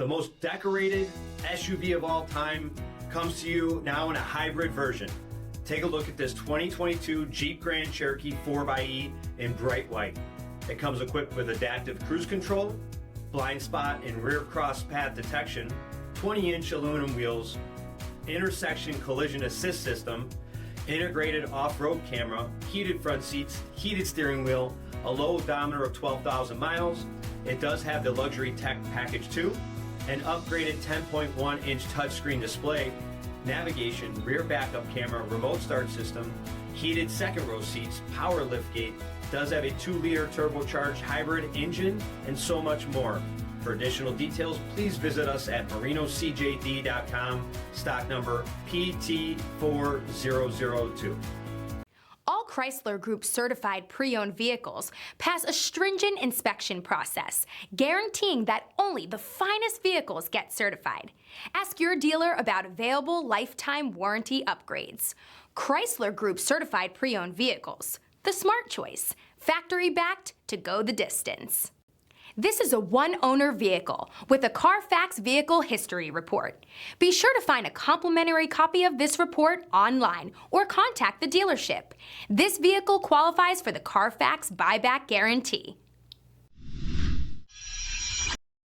The most decorated SUV of all time comes to you now in a hybrid version. Take a look at this 2022 Jeep Grand Cherokee 4xe in bright white. It comes equipped with adaptive cruise control, blind spot and rear cross path detection, 20-inch aluminum wheels, intersection collision assist system, integrated off-road camera, heated front seats, heated steering wheel, a low odometer of 12,000 miles. It does have the luxury tech package too, an upgraded 10.1-inch touchscreen display, navigation, rear backup camera, remote start system, heated second row seats, power liftgate, does have a 2-liter turbocharged hybrid engine, and so much more. For additional details, please visit us at marinocjd.com, stock number PT4002. All Chrysler Group certified pre-owned vehicles pass a stringent inspection process, guaranteeing that only the finest vehicles get certified. Ask your dealer about available lifetime warranty upgrades. Chrysler Group certified pre-owned vehicles, the smart choice, factory-backed to go the distance. This is a one-owner vehicle with a CARFAX vehicle history report. Be sure to find a complimentary copy of this report online or contact the dealership. This vehicle qualifies for the CARFAX buyback guarantee.